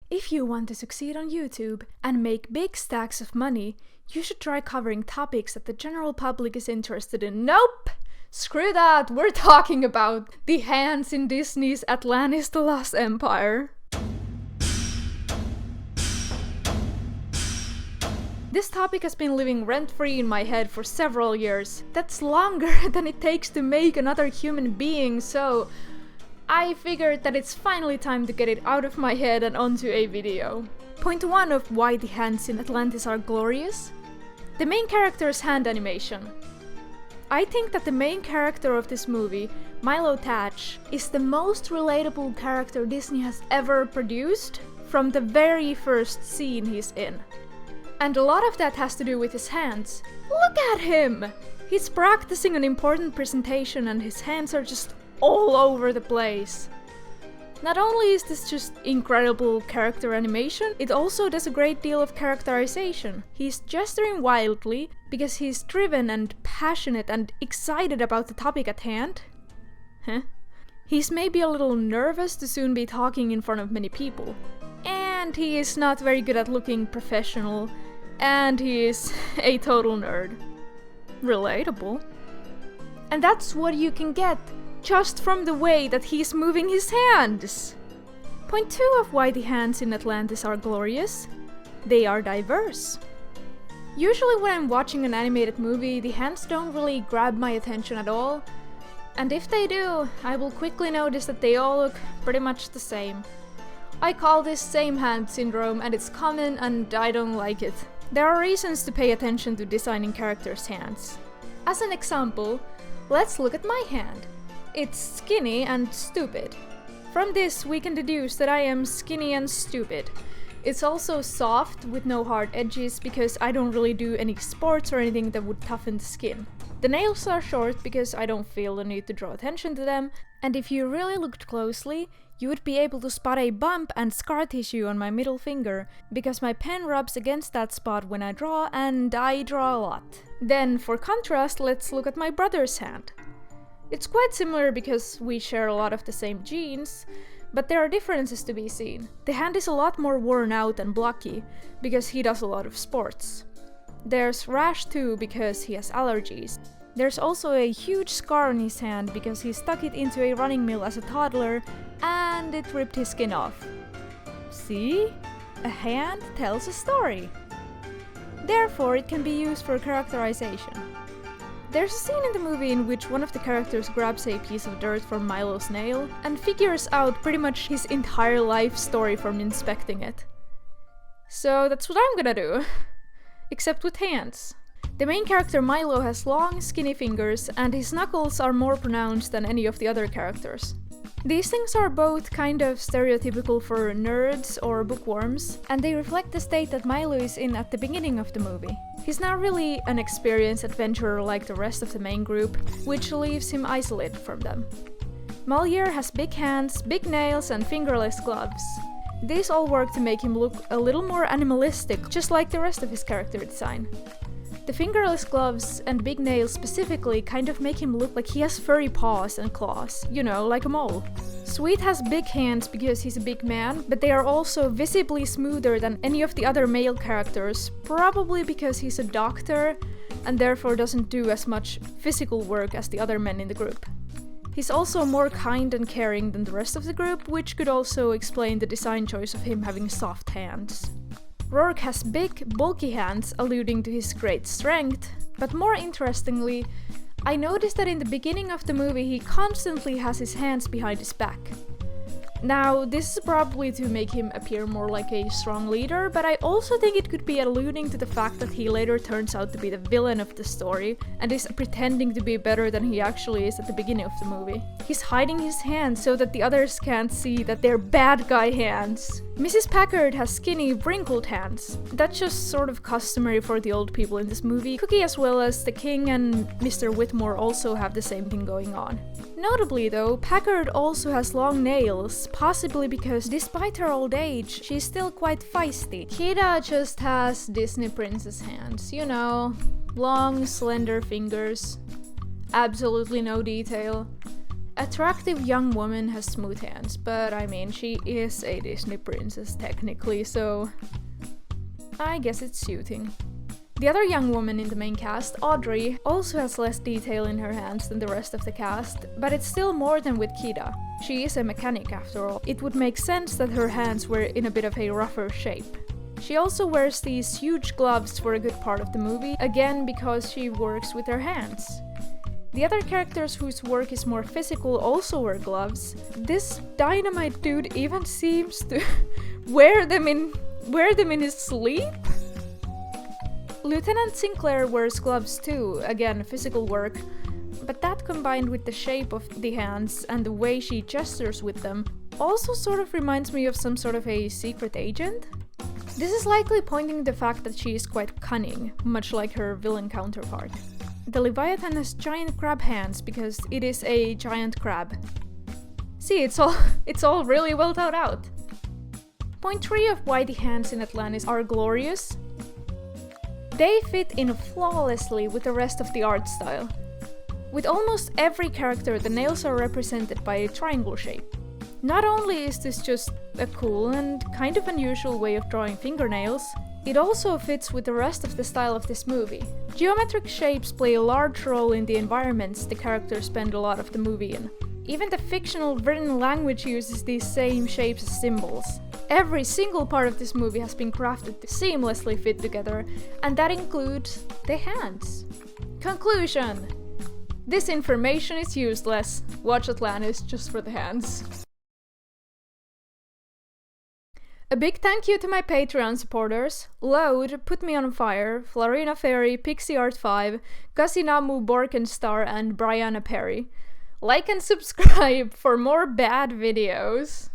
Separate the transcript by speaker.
Speaker 1: If you want to succeed on YouTube and make big stacks of money, you should try covering topics that the general public is interested in. Nope! Screw that! We're talking about the hands in Disney's Atlantis: The Lost Empire. This topic has been living rent-free in my head for several years. That's longer than it takes to make another human being, so I figured that it's finally time to get it out of my head and onto a video. Point 1 of why the hands in Atlantis are glorious. The main character's hand animation. I think that the main character of this movie, Milo Thatch, is the most relatable character Disney has ever produced from the very first scene he's in. And a lot of that has to do with his hands. Look at him! He's practicing an important presentation and his hands are just all over the place. Not only is this just incredible character animation, it also does a great deal of characterization. He's gesturing wildly because he's driven and passionate and excited about the topic at hand. He's maybe a little nervous to soon be talking in front of many people. And he is not very good at looking professional. And he is a total nerd. Relatable. And that's what you can get just from the way that he's moving his hands. Point 2 of why the hands in Atlantis are glorious. They are diverse. Usually when I'm watching an animated movie, the hands don't really grab my attention at all. And if they do, I will quickly notice that they all look pretty much the same. I call this same hand syndrome and it's common and I don't like it. There are reasons to pay attention to designing characters' hands. As an example, let's look at my hand. It's skinny and stupid. From this we can deduce that I am skinny and stupid. It's also soft with no hard edges because I don't really do any sports or anything that would toughen the skin. The nails are short because I don't feel the need to draw attention to them, and if you really looked closely, you would be able to spot a bump and scar tissue on my middle finger, because my pen rubs against that spot when I draw, and I draw a lot. Then, for contrast, let's look at my brother's hand. It's quite similar because we share a lot of the same genes, but there are differences to be seen. The hand is a lot more worn out and blocky, because he does a lot of sports. There's rash too, because he has allergies. There's also a huge scar on his hand because he stuck it into a running mill as a toddler, and it ripped his skin off. See? A hand tells a story. Therefore, it can be used for characterization. There's a scene in the movie in which one of the characters grabs a piece of dirt from Milo's nail and figures out pretty much his entire life story from inspecting it. So that's what I'm gonna do. Except with hands. The main character Milo has long, skinny fingers, and his knuckles are more pronounced than any of the other characters. These things are both kind of stereotypical for nerds or bookworms, and they reflect the state that Milo is in at the beginning of the movie. He's not really an experienced adventurer like the rest of the main group, which leaves him isolated from them. Moliere has big hands, big nails, and fingerless gloves. These all work to make him look a little more animalistic, just like the rest of his character design. The fingerless gloves and big nails specifically kind of make him look like he has furry paws and claws, you know, like a mole. Sweet has big hands because he's a big man, but they are also visibly smoother than any of the other male characters, probably because he's a doctor and therefore doesn't do as much physical work as the other men in the group. He's also more kind and caring than the rest of the group, which could also explain the design choice of him having soft hands. Rourke has big, bulky hands, alluding to his great strength, but more interestingly, I noticed that in the beginning of the movie he constantly has his hands behind his back. Now, this is probably to make him appear more like a strong leader, but I also think it could be alluding to the fact that he later turns out to be the villain of the story and is pretending to be better than he actually is at the beginning of the movie. He's hiding his hands so that the others can't see that they're bad guy hands. Mrs. Packard has skinny, wrinkled hands. That's just sort of customary for the old people in this movie. Cookie as well as the King and Mr. Whitmore also have the same thing going on. Notably though, Packard also has long nails, possibly because despite her old age, she's still quite feisty. Kida just has Disney princess hands, you know, long, slender fingers, absolutely no detail. Attractive young woman has smooth hands, but I mean, she is a Disney princess technically, so I guess it's suiting. The other young woman in the main cast, Audrey, also has less detail in her hands than the rest of the cast, but it's still more than with Kida. She is a mechanic after all. It would make sense that her hands were in a bit of a rougher shape. She also wears these huge gloves for a good part of the movie, again because she works with her hands. The other characters whose work is more physical also wear gloves. This dynamite dude even seems to wear them in his sleep? Lieutenant Sinclair wears gloves too, again physical work, but that combined with the shape of the hands and the way she gestures with them also sort of reminds me of some sort of a secret agent. This is likely pointing to the fact that she is quite cunning, much like her villain counterpart. The Leviathan has giant crab hands because it is a giant crab. See, it's all really well thought out. Point 3 of why the hands in Atlantis are glorious. They fit in flawlessly with the rest of the art style. With almost every character, the nails are represented by a triangle shape. Not only is this just a cool and kind of unusual way of drawing fingernails, it also fits with the rest of the style of this movie. Geometric shapes play a large role in the environments the characters spend a lot of the movie in. Even the fictional written language uses these same shapes as symbols. Every single part of this movie has been crafted to seamlessly fit together, and that includes the hands. Conclusion! This information is useless. Watch Atlantis just for the hands. A big thank you to my Patreon supporters: Load, Put Me on Fire, Florina Fairy, Pixie Art 5, Kasinamu Borkenstar, and Brianna Perry. Like and subscribe for more bad videos.